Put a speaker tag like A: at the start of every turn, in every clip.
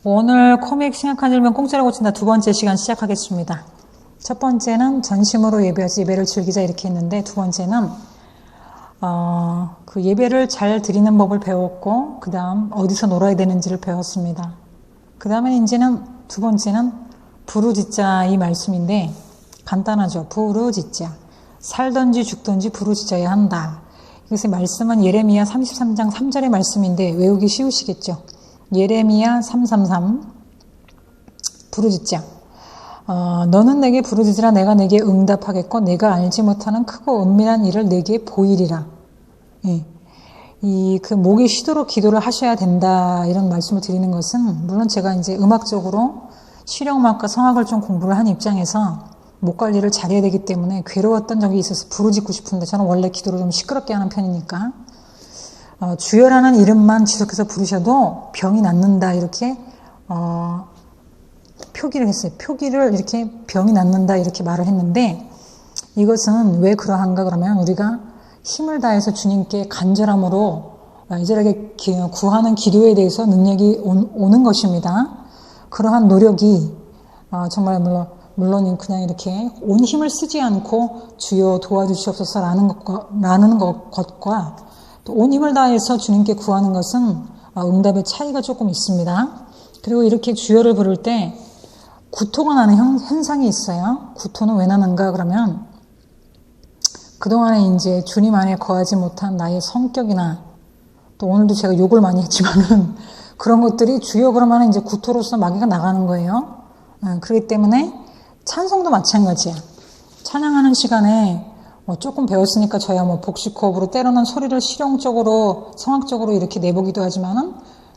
A: 오늘 코믹 심각한 질병 공짜로 고친다 두 번째 시간 시작하겠습니다. 첫 번째는 전심으로 예배를 즐기자 이렇게 했는데, 두 번째는 그 예배를 잘 드리는 법을 배웠고, 그 다음 어디서 놀아야 되는지를 배웠습니다. 그 다음에 이제는 두 번째는 부르짖자 이 말씀인데, 간단하죠. 부르짖자. 살든지 죽든지 부르짖어야 한다. 이것의 말씀은 예레미야 33장 3절의 말씀인데 외우기 쉬우시겠죠. 예레미야 333 부르짖자. 너는 내게 부르짖으라. 내가 내게 응답하겠고 내가 알지 못하는 크고 은밀한 일을 내게 보이리라. 예. 그 목이 쉬도록 기도를 하셔야 된다 이런 말씀을 드리는 것은, 물론 제가 이제 음악적으로 실용음악과 성악을 좀 공부를 한 입장에서 목 관리를 잘해야 되기 때문에 괴로웠던 적이 있어서 부르짖고 싶은데, 저는 원래 기도를 좀 시끄럽게 하는 편이니까 주여라는 이름만 지속해서 부르셔도 병이 낫는다 이렇게 표기를 했어요. 표기를 이렇게 병이 낫는다 이렇게 말을 했는데, 이것은 왜 그러한가 그러면 우리가 힘을 다해서 주님께 간절함으로 이절하게 구하는 기도에 대해서 능력이 오는 것입니다. 그러한 노력이 정말 물론 그냥 이렇게 온 힘을 쓰지 않고 주여 도와주시옵소서라는 것과 또 온 힘을 다해서 주님께 구하는 것은 응답의 차이가 조금 있습니다. 그리고 이렇게 주여를 부를 때 구토가 나는 현상이 있어요. 구토는 왜 나는가 그러면, 그동안에 이제 주님 안에 거하지 못한 나의 성격이나, 또 오늘도 제가 욕을 많이 했지만은 그런 것들이 주여 그러면 이제 구토로서 마귀가 나가는 거예요. 그렇기 때문에 찬송도 마찬가지야. 찬양하는 시간에 조금 배웠으니까 저야 복식호흡으로 때로는 소리를 실용적으로 성악적으로 이렇게 내보기도 하지만은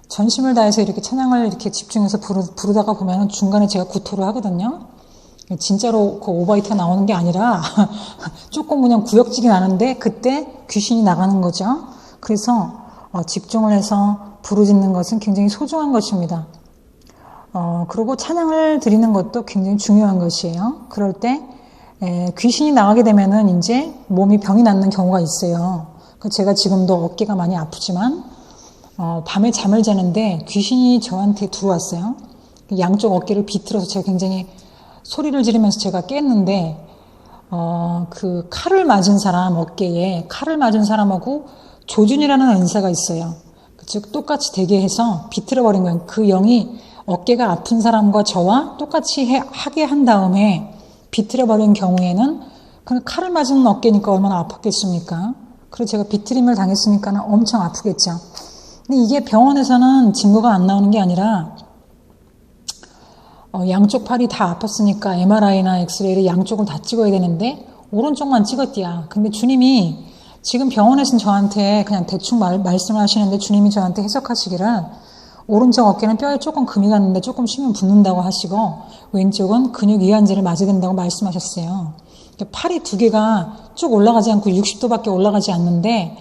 A: 전심을 다해서 이렇게 찬양을 이렇게 집중해서 부르다가 보면은 중간에 제가 구토를 하거든요. 진짜로 그 오바이트가 나오는 게 아니라 조금 그냥 구역질이 나는데 그때 귀신이 나가는 거죠. 그래서 집중을 해서 부르짖는 것은 굉장히 소중한 것입니다. 그리고 찬양을 드리는 것도 굉장히 중요한 것이에요. 그럴 때 귀신이 나가게 되면은 이제 몸이 병이 낫는 경우가 있어요. 제가 지금도 어깨가 많이 아프지만 밤에 잠을 자는데 귀신이 저한테 들어왔어요. 양쪽 어깨를 비틀어서 제가 굉장히 소리를 지르면서 제가 깼는데, 그 칼을 맞은 사람, 어깨에 칼을 맞은 사람하고 조준이라는 은사가 있어요. 즉 똑같이 되게 해서 비틀어버린 거예요. 그 영이 어깨가 아픈 사람과 저와 똑같이 하게 한 다음에 비틀어버린 경우에는, 그 칼을 맞은 어깨니까 얼마나 아팠겠습니까? 그래서 제가 비틀림을 당했으니까 엄청 아프겠죠. 근데 이게 병원에서는 증거가 안 나오는 게 아니라, 양쪽 팔이 다 아팠으니까 MRI나 엑스레이를 양쪽을 다 찍어야 되는데 오른쪽만 찍었디야. 근데 주님이 지금 병원에서는 저한테 그냥 대충 말씀을 하시는데, 주님이 저한테 해석하시기를 오른쪽 어깨는 뼈에 조금 금이 갔는데 조금 쉬면 붓는다고 하시고, 왼쪽은 근육 이완제를 맞아야 된다고 말씀하셨어요. 팔이 두 개가 쭉 올라가지 않고 60도밖에 올라가지 않는데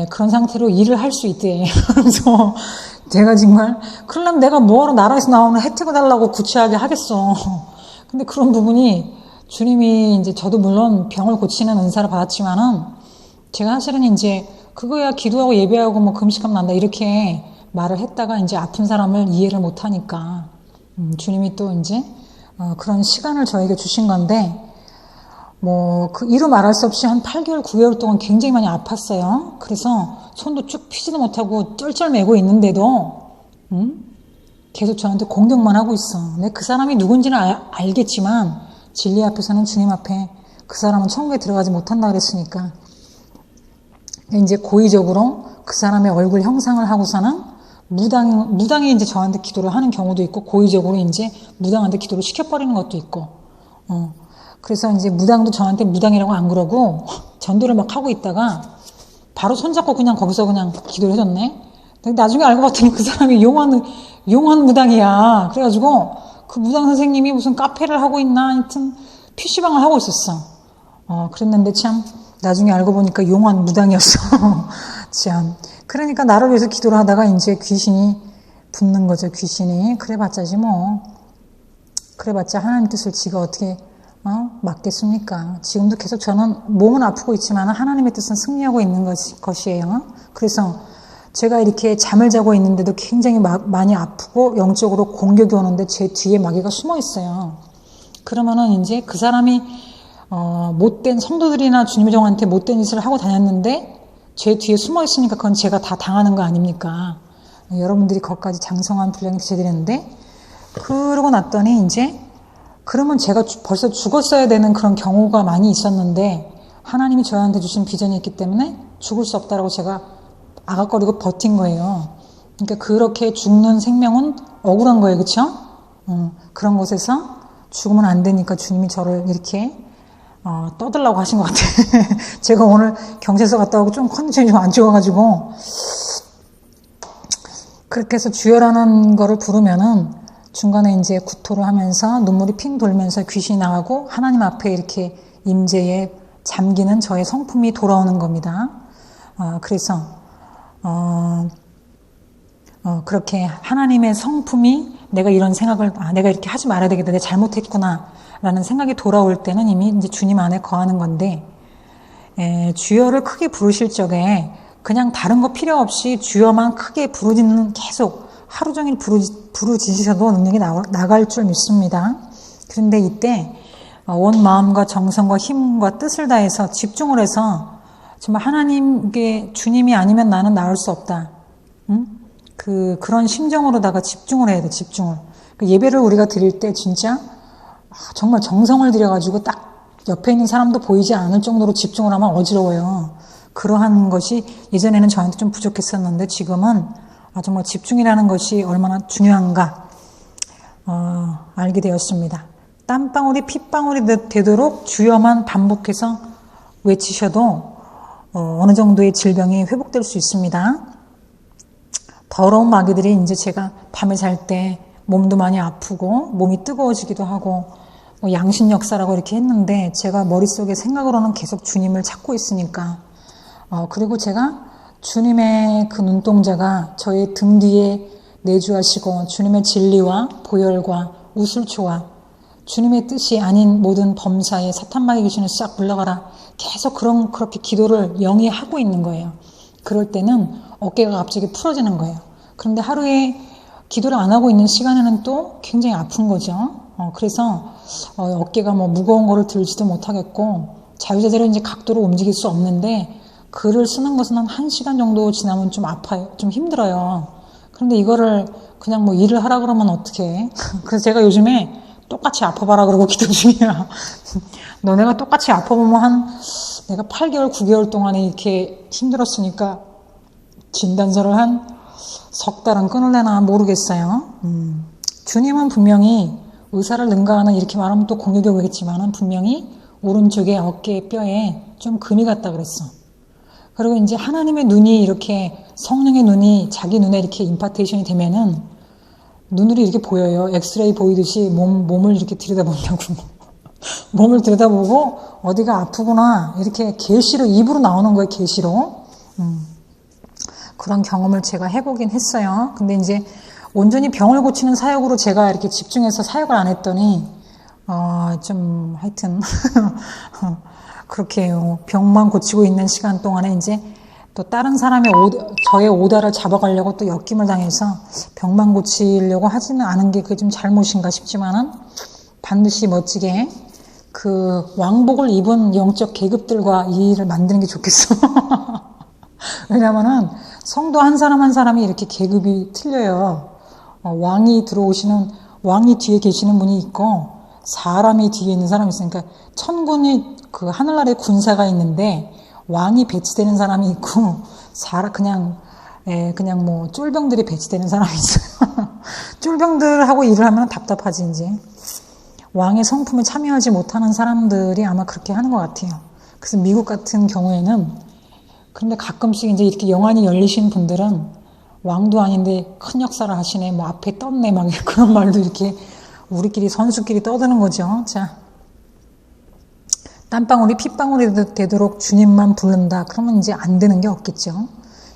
A: 그런 상태로 일을 할 수 있대. 그래서 제가 정말 큰일 나면 내가 뭐하러 나라에서 나오는 혜택을 달라고 구차하게 하겠어. 근데 그런 부분이 주님이 이제, 저도 물론 병을 고치는 은사를 받았지만은 제가 사실은 이제 그거야 기도하고 예배하고 금식하면 난다 이렇게 말을 했다가 이제 아픈 사람을 이해를 못 하니까 주님이 또 이제 그런 시간을 저에게 주신 건데, 그 이루 말할 수 없이 한 8개월, 9개월 동안 굉장히 많이 아팠어요. 그래서 손도 쭉 피지도 못하고 쩔쩔매고 있는데도 계속 저한테 공격만 하고 있어. 내가 그 사람이 누군지는 알겠지만 진리 앞에서는, 주님 앞에 그 사람은 천국에 들어가지 못한다 그랬으니까 이제 고의적으로 그 사람의 얼굴 형상을 하고서는 무당이 이제 저한테 기도를 하는 경우도 있고, 고의적으로 이제 무당한테 기도를 시켜버리는 것도 있고, 그래서 이제 무당도 저한테 무당이라고 안 그러고 전도를 막 하고 있다가 바로 손잡고 그냥 거기서 그냥 기도를 해줬네. 나중에 알고 봤더니 그 사람이 용한 무당이야. 그래가지고 그 무당 선생님이 무슨 카페를 하고 있나, 하여튼 PC방을 하고 있었어. 그랬는데 참 나중에 알고 보니까 용한 무당이었어. 참. 그러니까 나를 위해서 기도를 하다가 이제 귀신이 붙는 거죠. 귀신이. 그래봤자지 뭐. 그래봤자 하나님 뜻을 지가 어떻게 맞겠습니까? 지금도 계속 저는 몸은 아프고 있지만 하나님의 뜻은 승리하고 있는 것이에요. 그래서 제가 이렇게 잠을 자고 있는데도 굉장히 많이 아프고 영적으로 공격이 오는데 제 뒤에 마귀가 숨어 있어요. 그러면은 이제 그 사람이 못된 성도들이나 주님의 종한테 못된 짓을 하고 다녔는데 제 뒤에 숨어 있으니까 그건 제가 다 당하는 거 아닙니까? 여러분들이 거기까지 장성한 분량이 되셔야 되는데, 그러고 났더니 이제 그러면 제가 벌써 죽었어야 되는 그런 경우가 많이 있었는데 하나님이 저한테 주신 비전이 있기 때문에 죽을 수 없다라고 제가 아각거리고 버틴 거예요. 그러니까 그렇게 죽는 생명은 억울한 거예요. 그렇죠? 그런 곳에서 죽으면 안 되니까 주님이 저를 이렇게 떠들라고 하신 것 같아요. 제가 오늘 경찰서 갔다 오고 좀 컨디션이 좀 안 좋아가지고 그렇게 해서 주여라는 거를 부르면은 중간에 이제 구토를 하면서 눈물이 핑 돌면서 귀신이 나가고 하나님 앞에 이렇게 임재에 잠기는 저의 성품이 돌아오는 겁니다. 그래서 그렇게 하나님의 성품이 내가 이런 생각을 내가 이렇게 하지 말아야 되겠다, 내가 잘못했구나 라는 생각이 돌아올 때는 이미 이제 주님 안에 거하는 건데, 주여를 크게 부르실 적에 그냥 다른 거 필요 없이 주여만 크게 부르짖는, 계속 하루 종일 부르짖으셔도 능력이 나갈 줄 믿습니다. 그런데 이때 온 마음과 정성과 힘과 뜻을 다해서 집중을 해서 정말 하나님께 주님이 아니면 나는 나올 수 없다. 그런 심정으로다가 집중을 해야 돼, 집중을. 예배를 우리가 드릴 때 진짜 정말 정성을 들여가지고 딱 옆에 있는 사람도 보이지 않을 정도로 집중을 하면 어지러워요. 그러한 것이 예전에는 저한테 좀 부족했었는데 지금은 정말 집중이라는 것이 얼마나 중요한가 알게 되었습니다. 땀방울이 핏방울이 되도록 주여만 반복해서 외치셔도 어느 정도의 질병이 회복될 수 있습니다. 더러운 마귀들이 이제 제가 밤에 잘 때 몸도 많이 아프고 몸이 뜨거워지기도 하고 양심 역사라고 이렇게 했는데 제가 머릿속에 생각으로는 계속 주님을 찾고 있으니까 그리고 제가 주님의 그 눈동자가 저의 등 뒤에 내주하시고 주님의 진리와 보혈과 우슬초와 주님의 뜻이 아닌 모든 범사에 사탄마귀 귀신을 싹 물러가라, 계속 그렇게 기도를 영이 하고 있는 거예요. 그럴 때는 어깨가 갑자기 풀어지는 거예요. 그런데 하루에 기도를 안 하고 있는 시간에는 또 굉장히 아픈 거죠. 그래서 어깨가 뭐 무거운 거를 들지도 못하겠고 자유자재로 이제 각도로 움직일 수 없는데, 글을 쓰는 것은 한 1시간 정도 지나면 좀 아파요. 좀 힘들어요. 그런데 이거를 그냥 뭐 일을 하라 그러면 어떡해. 그래서 제가 요즘에 똑같이 아파봐라 그러고 기도 중이야. 너네가 똑같이 아파보면 내가 8개월, 9개월 동안에 이렇게 힘들었으니까 진단서를 한 석 달은 끊을래나 모르겠어요. 주님은 분명히 의사를 능가하는, 이렇게 말하면 또 공격이 오겠지만은 분명히 오른쪽에 어깨 뼈에 좀 금이 갔다 그랬어. 그리고 이제 하나님의 눈이 이렇게, 성령의 눈이 자기 눈에 이렇게 임파테이션이 되면은 눈으로 이렇게 보여요. 엑스레이 보이듯이 몸을 이렇게 들여다본다고. 몸을 들여다보고 어디가 아프구나 이렇게 계시로, 입으로 나오는 거예요. 계시로. 그런 경험을 제가 해보긴 했어요. 근데 이제 온전히 병을 고치는 사역으로 제가 이렇게 집중해서 사역을 안 했더니 좀 하여튼 그렇게 병만 고치고 있는 시간 동안에 이제 또 다른 사람의 저의 오다를 잡아가려고 또 엮임을 당해서 병만 고치려고 하지는 않은 게 그게 좀 잘못인가 싶지만은 반드시 멋지게 그 왕복을 입은 영적 계급들과 이 일을 만드는 게 좋겠어. 왜냐면은 성도 한 사람 한 사람이 이렇게 계급이 틀려요. 왕이 뒤에 계시는 분이 있고 사람이 뒤에 있는 사람이 있으니까, 천군이 그 하늘나라에 군사가 있는데 왕이 배치되는 사람이 있고 그냥 뭐 쫄병들이 배치되는 사람이 있어요. 쫄병들하고 일을 하면 답답하지. 이제 왕의 성품에 참여하지 못하는 사람들이 아마 그렇게 하는 것 같아요. 그래서 미국 같은 경우에는, 근데 가끔씩 이제 이렇게 영안이 열리신 분들은 왕도 아닌데 큰 역사를 하시네, 뭐 앞에 떴네, 막 그런 말도 이렇게 우리끼리 선수끼리 떠드는 거죠. 자, 땀방울이 핏방울이 되도록 주님만 부른다. 그러면 이제 안 되는 게 없겠죠.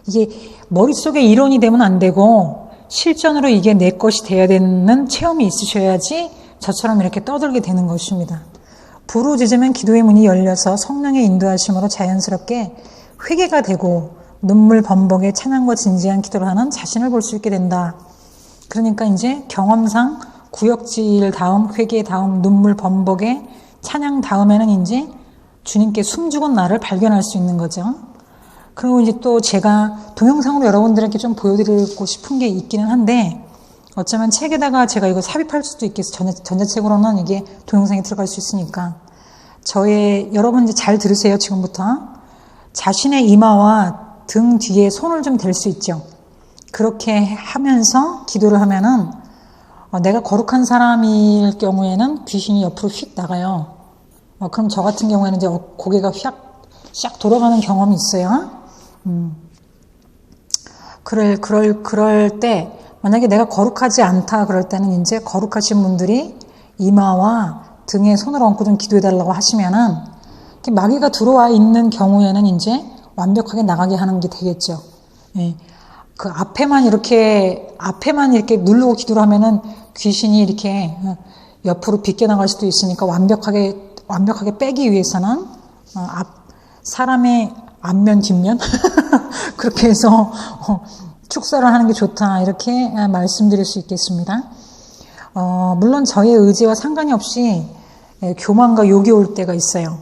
A: 이게 머릿속에 이론이 되면 안 되고 실전으로 이게 내 것이 돼야 되는 체험이 있으셔야지 저처럼 이렇게 떠들게 되는 것입니다. 부르짖으면 기도의 문이 열려서 성령의 인도하심으로 자연스럽게 회개가 되고 눈물 범벅에 찬양과 진지한 기도를 하는 자신을 볼 수 있게 된다. 그러니까 이제 경험상 구역질 다음, 회개 다음, 눈물 범벅에 찬양 다음에는 이제 주님께 숨죽은 나를 발견할 수 있는 거죠. 그리고 이제 또 제가 동영상으로 여러분들에게 좀 보여드리고 싶은 게 있기는 한데, 어쩌면 책에다가 제가 이거 삽입할 수도 있겠어요. 전자책으로는 이게 동영상에 들어갈 수 있으니까. 여러분 이제 잘 들으세요, 지금부터. 자신의 이마와 등 뒤에 손을 좀 댈 수 있죠. 그렇게 하면서 기도를 하면은, 내가 거룩한 사람일 경우에는 귀신이 옆으로 휙 나가요. 그럼 저 같은 경우에는 이제 고개가 샥 돌아가는 경험이 있어요. 그럴 때, 만약에 내가 거룩하지 않다 그럴 때는 이제 거룩하신 분들이 이마와 등에 손을 얹고 좀 기도해달라고 하시면은, 마귀가 들어와 있는 경우에는 이제 완벽하게 나가게 하는 게 되겠죠. 예. 그 앞에만 이렇게 누르고 기도를 하면은 귀신이 이렇게 옆으로 비껴나갈 수도 있으니까 완벽하게 빼기 위해서는, 사람의 앞면, 뒷면? 그렇게 해서, 축사를 하는 게 좋다. 이렇게 말씀드릴 수 있겠습니다. 물론 저의 의지와 상관이 없이 교만과 욕이 올 때가 있어요.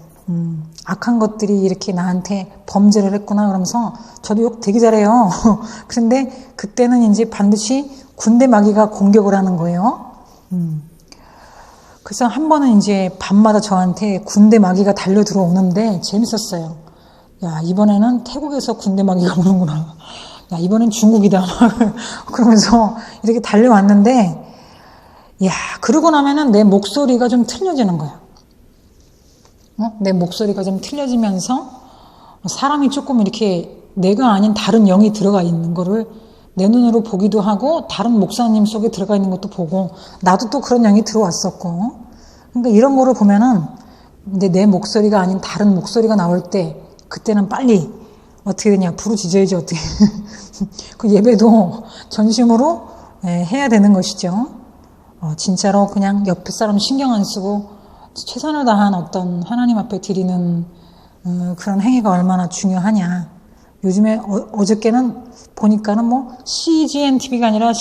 A: 악한 것들이 이렇게 나한테 범죄를 했구나 그러면서 저도 욕 되게 잘해요. 그런데 그때는 이제 반드시 군대 마귀가 공격을 하는 거예요. 그래서 한 번은 이제 밤마다 저한테 군대 마귀가 달려 들어오는데 재밌었어요. 야, 이번에는 태국에서 군대 마귀가 오는구나. 야, 이번엔 중국이다. 그러면서 이렇게 달려왔는데, 야, 그러고 나면은 내 목소리가 좀 틀려지는 거야. 내 목소리가 좀 틀려지면서 사람이 조금 이렇게 내가 아닌 다른 영이 들어가 있는 거를 내 눈으로 보기도 하고 다른 목사님 속에 들어가 있는 것도 보고 나도 또 그런 영이 들어왔었고, 그러니까 이런 거를 보면은 근데 내 목소리가 아닌 다른 목소리가 나올 때 그때는 빨리 어떻게 되냐, 부르짖어야지 어떻게. 그 예배도 전심으로 해야 되는 것이죠. 진짜로 그냥 옆에 사람 신경 안 쓰고 최선을 다한 어떤 하나님 앞에 드리는 그런 행위가 얼마나 중요하냐. 요즘에 어저께는 보니까는 뭐 CGN-TV가 아니라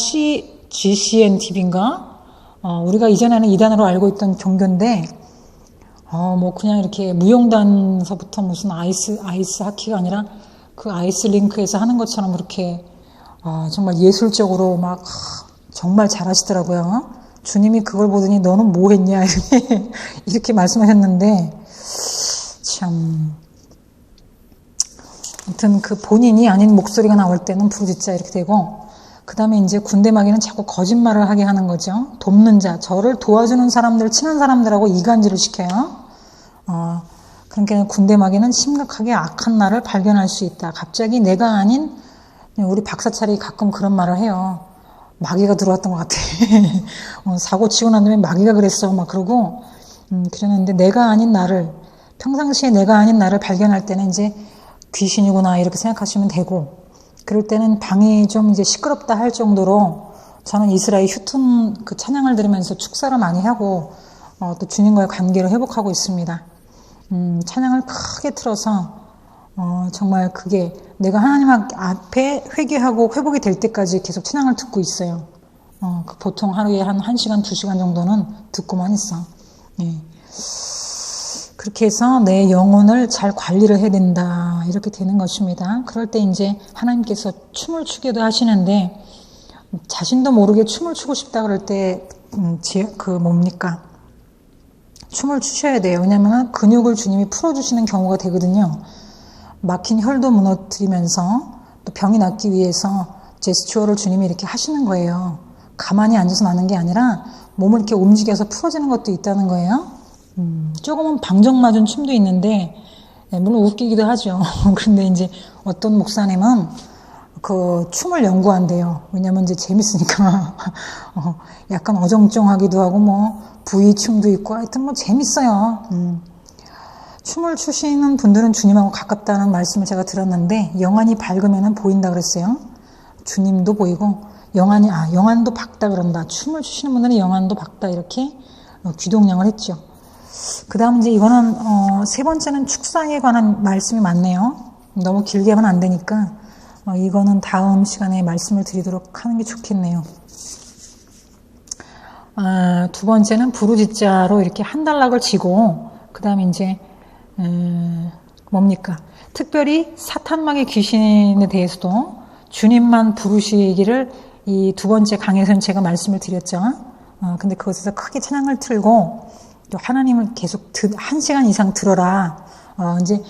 A: GCN-TV인가? 우리가 이전에는 이단으로 알고 있던 종교인데 뭐 그냥 이렇게 무용단서부터 무슨 아이스 하키가 아니라 그 아이스링크에서 하는 것처럼 그렇게 정말 예술적으로 막 정말 잘하시더라고요. 주님이 그걸 보더니 너는 뭐 했냐 이렇게 말씀하셨는데, 참 아무튼 그 본인이 아닌 목소리가 나올 때는 부르짖자 이렇게 되고, 그 다음에 이제 군대 마귀는 자꾸 거짓말을 하게 하는 거죠. 돕는 자, 저를 도와주는 사람들, 친한 사람들하고 이간질을 시켜요. 그러니까 군대 마귀는 심각하게 악한 나를 발견할 수 있다. 갑자기 내가 아닌, 우리 박사찰이 가끔 그런 말을 해요. 마귀가 들어왔던 것 같아. 사고 치고 난 다음에 마귀가 그랬어. 막 그러고, 그러는데 내가 아닌 나를, 평상시에 내가 아닌 나를 발견할 때는 이제 귀신이구나 이렇게 생각하시면 되고, 그럴 때는 방이 좀 이제 시끄럽다 할 정도로 저는 이스라엘 휴튼 그 찬양을 들으면서 축사를 많이 하고, 또 주님과의 관계를 회복하고 있습니다. 찬양을 크게 틀어서, 정말 그게 내가 하나님 앞에 회개하고 회복이 될 때까지 계속 찬양을 듣고 있어요. 보통 하루에 한 1시간, 2시간 정도는 듣고만 있어. 예. 그렇게 해서 내 영혼을 잘 관리를 해야 된다. 이렇게 되는 것입니다. 그럴 때 이제 하나님께서 춤을 추게도 하시는데, 자신도 모르게 춤을 추고 싶다 그럴 때, 뭡니까? 춤을 추셔야 돼요. 왜냐면 근육을 주님이 풀어주시는 경우가 되거든요. 막힌 혈도 무너뜨리면서 또 병이 낫기 위해서 제스처를 주님이 이렇게 하시는 거예요. 가만히 앉아서 나는 게 아니라 몸을 이렇게 움직여서 풀어지는 것도 있다는 거예요. 조금은 방정맞은 춤도 있는데, 물론 웃기기도 하죠. 그런데 이제 어떤 목사님은 그 춤을 연구한대요. 왜냐면 이제 재밌으니까. 약간 어정쩡하기도 하고 뭐 부위 춤도 있고 하여튼 뭐 재밌어요. 춤을 추시는 분들은 주님하고 가깝다는 말씀을 제가 들었는데, 영안이 밝으면 보인다 그랬어요. 주님도 보이고 영안도 밝다 그런다. 춤을 추시는 분들은 영안도 밝다 이렇게 귀동냥을 했죠. 그 다음 이제 이거는 세 번째는 축사에 관한 말씀이 많네요. 너무 길게 하면 안 되니까 이거는 다음 시간에 말씀을 드리도록 하는 게 좋겠네요. 두 번째는 부르짖자로 이렇게 한 단락을 지고, 그 다음에 이제, 뭡니까? 특별히 사탄마귀 귀신에 대해서도 주님만 부르시기를 이 두 번째 강에서는 제가 말씀을 드렸죠. 근데 그것에서 크게 찬양을 틀고, 또 하나님을 계속 1시간 이상 들어라. 이제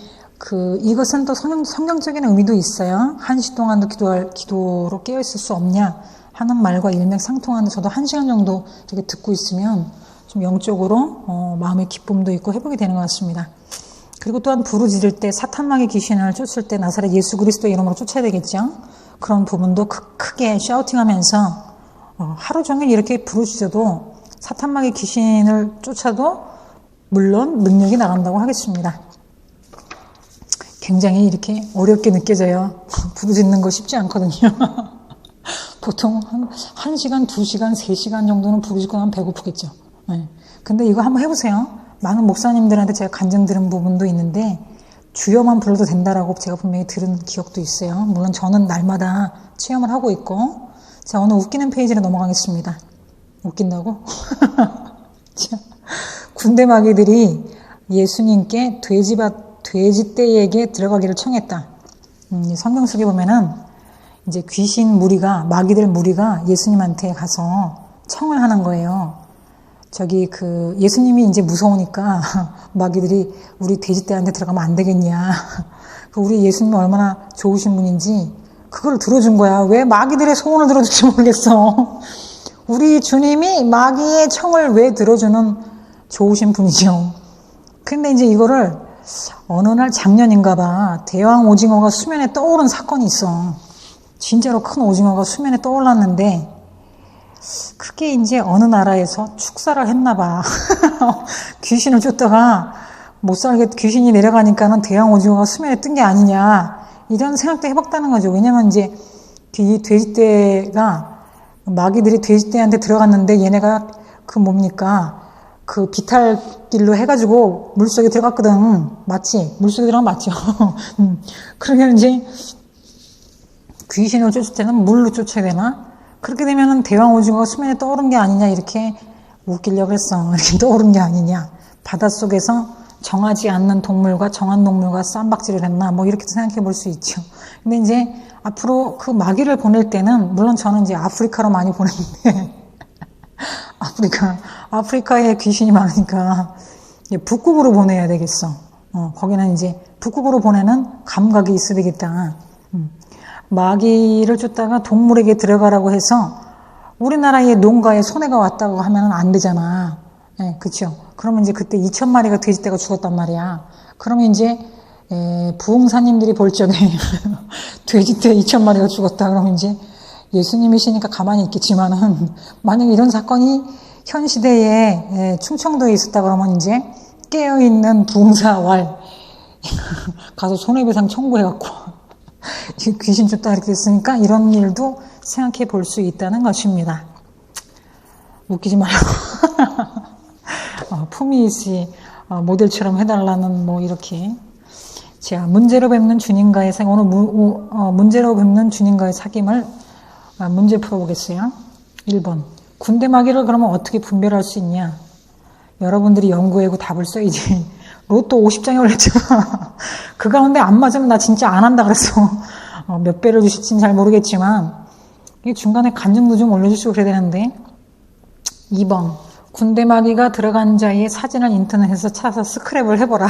A: 이것은 또 성경적인 의미도 있어요. 1시 동안도 기도로 깨어있을 수 없냐 하는 말과 일맥상통하는데 저도 1시간 정도 이렇게 듣고 있으면 좀 영적으로 마음의 기쁨도 있고 회복이 되는 것 같습니다. 그리고 또한 부르짖을 때 사탄마귀 귀신을 쫓을 때 나사렛 예수 그리스도의 이름으로 쫓아야 되겠죠. 그런 부분도 크게 샤우팅하면서 하루 종일 이렇게 부르짖어도 사탄마귀 귀신을 쫓아도 물론 능력이 나간다고 하겠습니다. 굉장히 이렇게 어렵게 느껴져요. 부르짖는 거 쉽지 않거든요. 보통 한 1시간, 2시간, 3시간 정도는 부르짖고 나면 배고프겠죠. 네. 근데 이거 한번 해보세요. 많은 목사님들한테 제가 간증 들은 부분도 있는데 주여만 불러도 된다라고 제가 분명히 들은 기억도 있어요. 물론 저는 날마다 체험을 하고 있고. 자, 오늘 웃기는 페이지로 넘어가겠습니다. 웃긴다고? 자, 군대 마귀들이 예수님께 돼지떼에게 들어가기를 청했다. 성경 속에 보면은 이제 귀신 무리가, 마귀들 무리가 예수님한테 가서 청을 하는 거예요. 예수님이 이제 무서우니까 마귀들이 우리 돼지떼한테 들어가면 안 되겠냐. 우리 예수님은 얼마나 좋으신 분인지 그걸 들어준 거야. 왜 마귀들의 소원을 들어줄지 모르겠어. 우리 주님이 마귀의 청을 왜 들어주는 좋으신 분이죠. 근데 이제 이거를 어느 날 작년인가 봐. 대왕 오징어가 수면에 떠오른 사건이 있어. 진짜로 큰 오징어가 수면에 떠올랐는데 그게 이제 어느 나라에서 축사를 했나 봐. 귀신을 쫓다가 못 살게 귀신이 내려가니까는 대왕 오징어가 수면에 뜬 게 아니냐. 이런 생각도 해봤다는 거죠. 왜냐면 이제 이 돼지떼가 마귀들이 돼지떼한테 들어갔는데 얘네가 비탈길로 해가지고 물속에 들어갔거든. 맞지? 물속에 들어가면 맞죠? 그러면 이제 귀신을 쫓을 때는 물로 쫓아야 되나? 그렇게 되면은 대왕 오징어가 수면에 떠오른 게 아니냐, 이렇게 웃기려고 했어. 이렇게 떠오른 게 아니냐. 바닷속에서 정하지 않는 동물과 정한 동물과 쌈박질을 했나, 이렇게 생각해 볼 수 있죠. 근데 이제 앞으로 그 마귀를 보낼 때는, 물론 저는 이제 아프리카로 많이 보냈는데, 아프리카에 귀신이 많으니까 북극으로 보내야 되겠어. 거기는 이제 북극으로 보내는 감각이 있어야 되겠다. 마귀를 쫓다가 동물에게 들어가라고 해서 우리나라의 농가에 손해가 왔다고 하면 안 되잖아. 네, 그쵸? 그러면 이제 그때 2,000마리가 돼지떼가 죽었단 말이야. 그러면 이제 부흥사님들이 볼 적에 돼지떼 2,000마리가 죽었다 그러면 이제 예수님이시니까 가만히 있겠지만은 만약에 이런 사건이 현 시대에 충청도에 있었다 그러면 이제 깨어있는 부흥사왈 가서 손해배상 청구해갖고 귀신 쫓다 이렇게 됐으니까 이런 일도 생각해 볼 수 있다는 것입니다. 웃기지 말고 품위있이 모델처럼 해달라는 이렇게. 자, 문제로 뵙는 주님과의 사귐. 오늘 문제로 뵙는 주님과의 사귐을 문제 풀어보겠어요. 1번. 군대 마귀를 그러면 어떻게 분별할 수 있냐? 여러분들이 연구하고 답을 써야지. 로또 50장이 올렸잖아. 그 가운데 안 맞으면 나 진짜 안 한다 그랬어. 몇 배를 주실지는 잘 모르겠지만 이게 중간에 간증도 좀 올려주시고 그래야 되는데. 2번. 군대 마귀가 들어간 자의 사진을 인터넷에서 찾아서 스크랩을 해보라.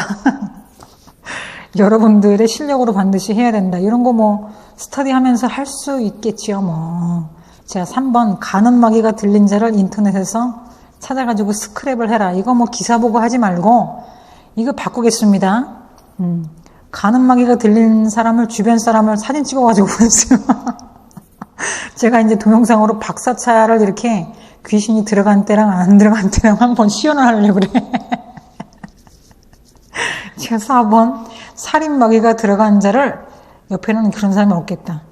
A: 여러분들의 실력으로 반드시 해야 된다. 이런 거 스터디하면서 할 수 있겠지요. 자, 3번. 가는 마귀가 들린 자를 인터넷에서 찾아가지고 스크랩을 해라. 이거 기사 보고 하지 말고 이거 바꾸겠습니다. 가는 마귀가 들린 사람을, 주변 사람을 사진 찍어가지고 보냈어요. 제가 이제 동영상으로 박사차를 이렇게 귀신이 들어간 때랑 안 들어간 때랑 한번 시연을 하려고 그래. 제가 4번. 살인 마귀가 들어간 자를, 옆에는 그런 사람이 없겠다.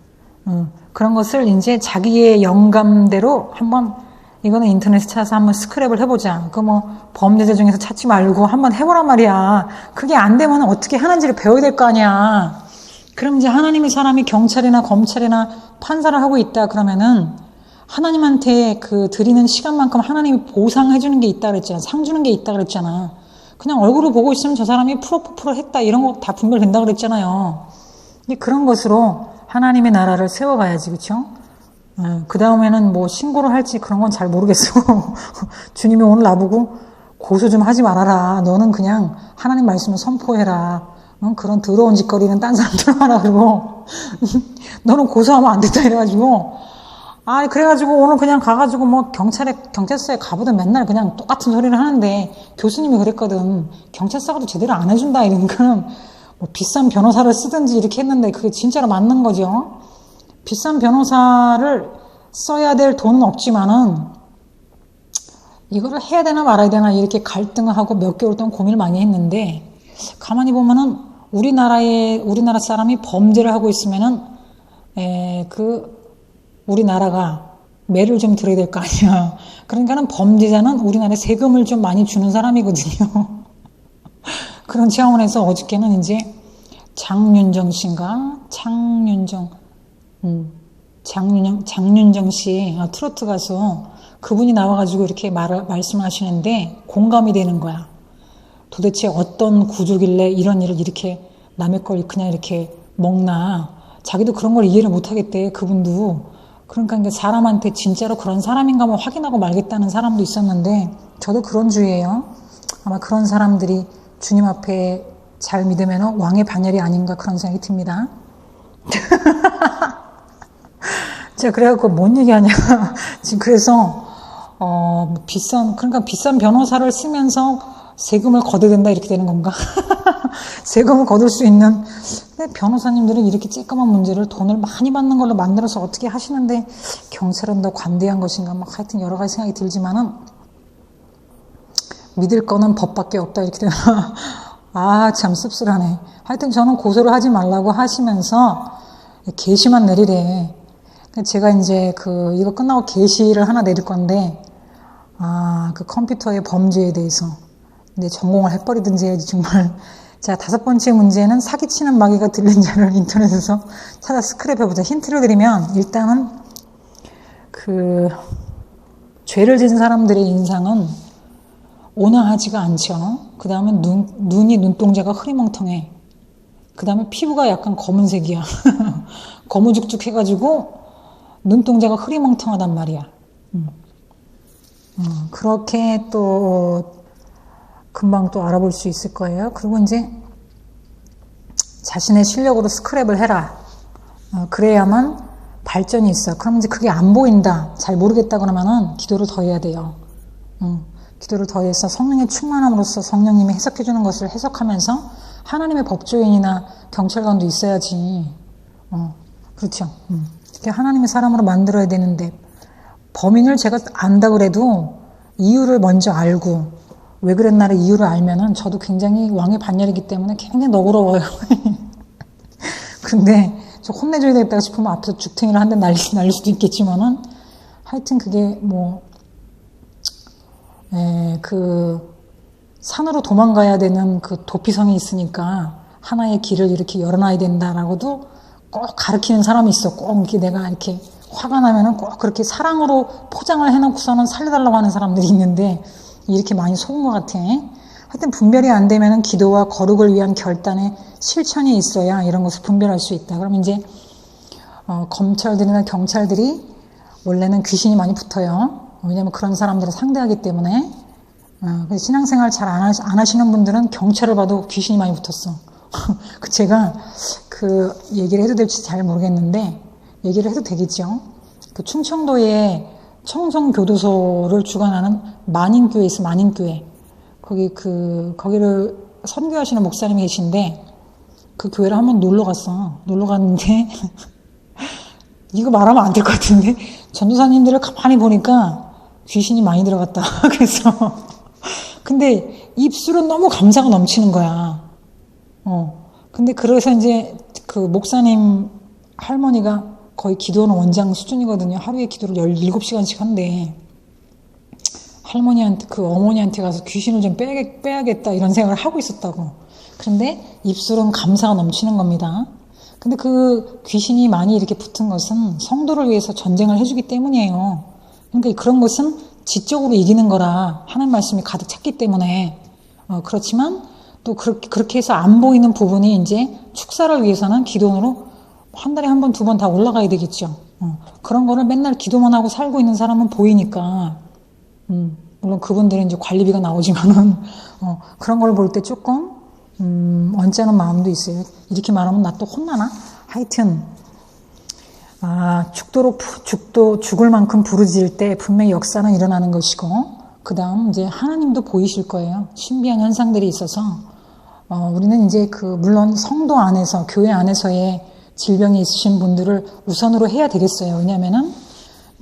A: 그런 것을 이제 자기의 영감대로 한번, 이거는 인터넷에 찾아서 한번 스크랩을 해보자. 범죄자 중에서 찾지 말고 한번 해보란 말이야. 그게 안 되면 어떻게 하는지를 배워야 될 거 아니야. 그럼 이제 하나님의 사람이 경찰이나 검찰이나 판사를 하고 있다 그러면은 하나님한테 그 드리는 시간만큼 하나님이 보상해 주는 게 있다 그랬잖아. 상 주는 게 있다 그랬잖아. 그냥 얼굴을 보고 있으면 저 사람이 프로 했다 이런 거 다 분별된다 그랬잖아요. 근데 그런 것으로 하나님의 나라를 세워가야지, 그렇죠? 그 다음에는 뭐 신고를 할지 그런 건 잘 모르겠어. 주님이 오늘 나보고 고소 좀 하지 말아라. 너는 그냥 하나님 말씀을 선포해라. 그런 더러운 짓거리는 딴 사람들 하라 그러고 너는 고소하면 안 된다 이래가지고 그래가지고 오늘 그냥 가가지고 뭐 경찰서에 가보든 맨날 그냥 똑같은 소리를 하는데 교수님이 그랬거든. 경찰서가도 제대로 안 해준다 이러니까 뭐 비싼 변호사를 쓰든지 이렇게 했는데 그게 진짜로 맞는 거죠. 비싼 변호사를 써야 될 돈은 없지만은 이거를 해야 되나 말아야 되나 이렇게 갈등을 하고 몇 개월 동안 고민을 많이 했는데 가만히 보면은 우리나라 사람이 범죄를 하고 있으면은 우리나라가 매를 좀 들어야 될 거 아니야. 그러니까는 범죄자는 우리나라에 세금을 좀 많이 주는 사람이거든요. 그런 차원에서 어저께는 이제 장윤정 씨인가? 장윤정 씨, 트로트 가수, 그분이 나와가지고 이렇게 말씀하시는데 공감이 되는 거야. 도대체 어떤 구조길래 이런 일을 이렇게 남의 걸 그냥 이렇게 먹나. 자기도 그런 걸 이해를 못 하겠대, 그분도. 그러니까 사람한테 진짜로 그런 사람인가 뭐 확인하고 말겠다는 사람도 있었는데, 저도 그런 주의예요. 아마 그런 사람들이 주님 앞에 잘 믿으면 왕의 반열이 아닌가 그런 생각이 듭니다. 제가 그래갖고 뭔 얘기하냐. 지금 그래서, 비싼 변호사를 쓰면서 세금을 거둬야 된다 이렇게 되는 건가? 세금을 거둘 수 있는, 변호사님들은 이렇게 쬐끄만 문제를 돈을 많이 받는 걸로 만들어서 어떻게 하시는데 경찰은 더 관대한 것인가? 막 하여튼 여러 가지 생각이 들지만은 믿을 거는 법밖에 없다 이렇게 되면 참 씁쓸하네. 하여튼 저는 고소를 하지 말라고 하시면서 계시만 내리래. 제가 이제 이거 끝나고 계시를 하나 내릴 건데 그 컴퓨터의 범죄에 대해서 근데 전공을 해버리든지 해야지 정말. 자, 5번째 문제는 사기치는 마귀가 들린 자를 인터넷에서 찾아 스크랩해보자. 힌트를 드리면 일단은 죄를 지은 사람들의 인상은 온화하지가 않죠. 그 다음에 눈동자가 흐리멍텅해. 그 다음에 피부가 약간 검은색이야. 거무죽죽해가지고 눈동자가 흐리멍텅하단 말이야. 그렇게 또 금방 또 알아볼 수 있을 거예요. 그리고 이제 자신의 실력으로 스크랩을 해라. 그래야만 발전이 있어. 그럼 이제 그게 안 보인다. 잘 모르겠다 그러면은 기도를 더 해야 돼요. 기도를 더 해서 성령의 충만함으로써 성령님이 해석해 주는 것을 해석하면서 하나님의 법조인이나 경찰관도 있어야지. 그렇죠. 이렇게 하나님의 사람으로 만들어야 되는데 범인을 제가 안다 그래도 이유를 먼저 알고 왜 그랬나를 이유를 알면은 저도 굉장히 왕의 반열이기 때문에 굉장히 너그러워요. 근데 저 혼내줘야 되겠다 싶으면 앞에서 죽탱이를 한 대 날릴 수도 있겠지만은 하여튼 그게 산으로 도망가야 되는 도피성이 있으니까 하나의 길을 이렇게 열어놔야 된다라고도 꼭 가르치는 사람이 있어. 꼭 이렇게 내가 이렇게 화가 나면은 꼭 그렇게 사랑으로 포장을 해놓고서는 살려달라고 하는 사람들이 있는데 이렇게 많이 속은 것 같아. 하여튼 분별이 안 되면은 기도와 거룩을 위한 결단에 실천이 있어야 이런 것을 분별할 수 있다. 그럼 이제 검찰들이나 경찰들이 원래는 귀신이 많이 붙어요. 왜냐면 그런 사람들을 상대하기 때문에. 신앙생활 잘 안 하시는 분들은 경찰을 봐도 귀신이 많이 붙었어. 제가 얘기를 해도 될지 잘 모르겠는데 얘기를 해도 되겠죠. 충청도에 청성교도소를 주관하는 만인교회 있어. 만인교회. 거기를 선교하시는 목사님이 계신데 그 교회를 한번 놀러 갔는데 이거 말하면 안 될 것 같은데 전도사님들을 가만히 보니까 귀신이 많이 들어갔다. 그래서 근데 입술은 너무 감사가 넘치는 거야. 근데 그래서 이제 목사님 할머니가 거의 기도는 원장 수준이거든요. 하루에 기도를 17시간씩 한대. 할머니한테, 어머니한테 가서 귀신을 좀 빼야겠다 이런 생각을 하고 있었다고. 그런데 입술은 감사가 넘치는 겁니다. 근데 그 귀신이 많이 이렇게 붙은 것은 성도를 위해서 전쟁을 해주기 때문이에요. 그러니까 그런 것은 지적으로 이기는 거라 하는 말씀이 가득 찼기 때문에 그렇지만 또 그렇게 해서 안 보이는 부분이 이제 축사를 위해서는 기도원으로 한 달에 한 번, 두 번 다 올라가야 되겠죠. 그런 거를 맨날 기도만 하고 살고 있는 사람은 보이니까 물론 그분들은 이제 관리비가 나오지만은 그런 걸 볼 때 조금 언짢은 마음도 있어요. 이렇게 말하면 나 또 혼나나? 하여튼 죽을 만큼 부르짖을 때 분명히 역사는 일어나는 것이고 그 다음 이제 하나님도 보이실 거예요. 신비한 현상들이 있어서 우리는 이제 물론 성도 안에서 교회 안에서의 질병이 있으신 분들을 우선으로 해야 되겠어요. 왜냐하면은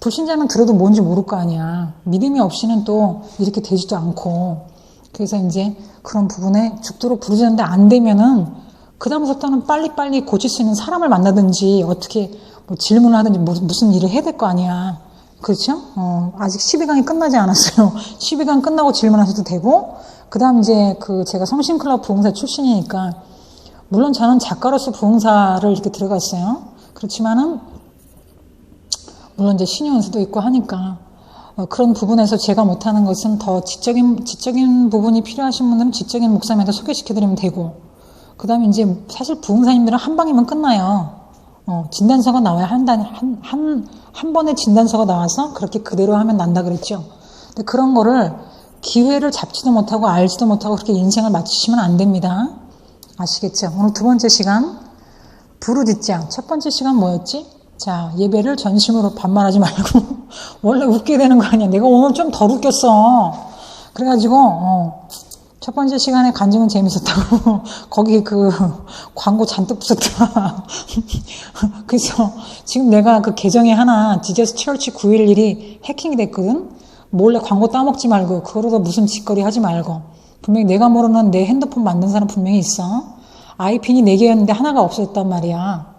A: 불신자는 들어도 뭔지 모를 거 아니야. 믿음이 없이는 또 이렇게 되지도 않고 그래서 이제 그런 부분에 죽도록 부르짖는데 안 되면은 그 다음부터는 빨리빨리 고칠 수 있는 사람을 만나든지 어떻게 뭐 질문을 하든지 무슨 일을 해야 될 거 아니야. 그렇죠? 아직 12강이 끝나지 않았어요. 12강 끝나고 질문하셔도 되고 그 다음 이제 제가 성심클럽 부흥사 출신이니까 물론 저는 작가로서 부흥사를 이렇게 들어갔어요. 그렇지만은 물론 이제 신유원수도 있고 하니까 그런 부분에서 제가 못하는 것은 더 지적인 부분이 필요하신 분들은 지적인 목사님한테 소개시켜드리면 되고 그 다음에 이제 사실 부흥사님들은 한 방이면 끝나요. 진단서가 나와야 한 번의 진단서가 나와서 그렇게 그대로 하면 난다 그랬죠. 근데 그런 거를 기회를 잡지도 못하고 알지도 못하고 그렇게 인생을 마치시면 안 됩니다. 아시겠죠? 오늘 두 번째 시간 부르짖자. 첫 번째 시간 뭐였지? 자, 예배를 전심으로 반말하지 말고 원래 웃게 되는 거 아니야. 내가 오늘 좀 덜 웃겼어. 그래가지고 첫 번째 시간에 간증은 재밌었다고 거기 광고 잔뜩 붙였더라. 그래서 지금 내가 계정에 하나 지저스 처치 911이 해킹이 됐거든. 몰래 광고 따먹지 말고 그거로도 무슨 짓거리 하지 말고 분명히 내가 모르는 내 핸드폰 만든 사람 분명히 있어. 아이핀이 4개였는데 하나가 없어졌단 말이야.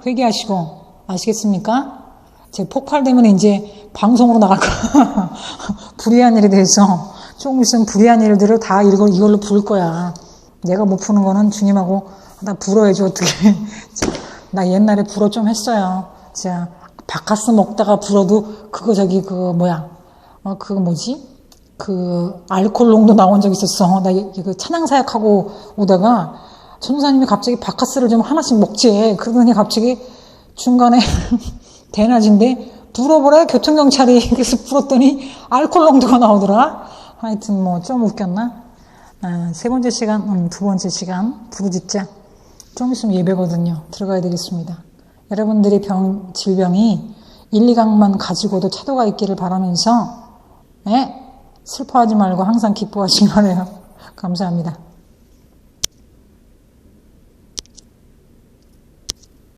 A: 회개하시고 아시겠습니까? 제 폭발되면 이제 방송으로 나갈 거야. 불의한 일에 대해서 조금 있으면 불의한 일들을 다 이걸로 부를 거야. 내가 못 푸는 거는 주님하고 나 불어해줘 어떻게. 나 옛날에 불어 좀 했어요. 자, 바카스 먹다가 불어도 알코올 농도 나온 적 있었어. 나 찬양 사역하고 오다가 전도사님이 갑자기 바카스를 좀 하나씩 먹지. 그러더니 갑자기 중간에 대낮인데 불어보래 교통경찰이. 그래서 불었더니 알코올 농도가 나오더라. 하여튼 좀 웃겼나? 두 번째 시간 부르짖자. 좀 있으면 예배거든요. 들어가야 되겠습니다. 여러분들의 질병이 1, 2강만 가지고도 차도가 있기를 바라면서 슬퍼하지 말고 항상 기뻐하시기 바라요. 감사합니다.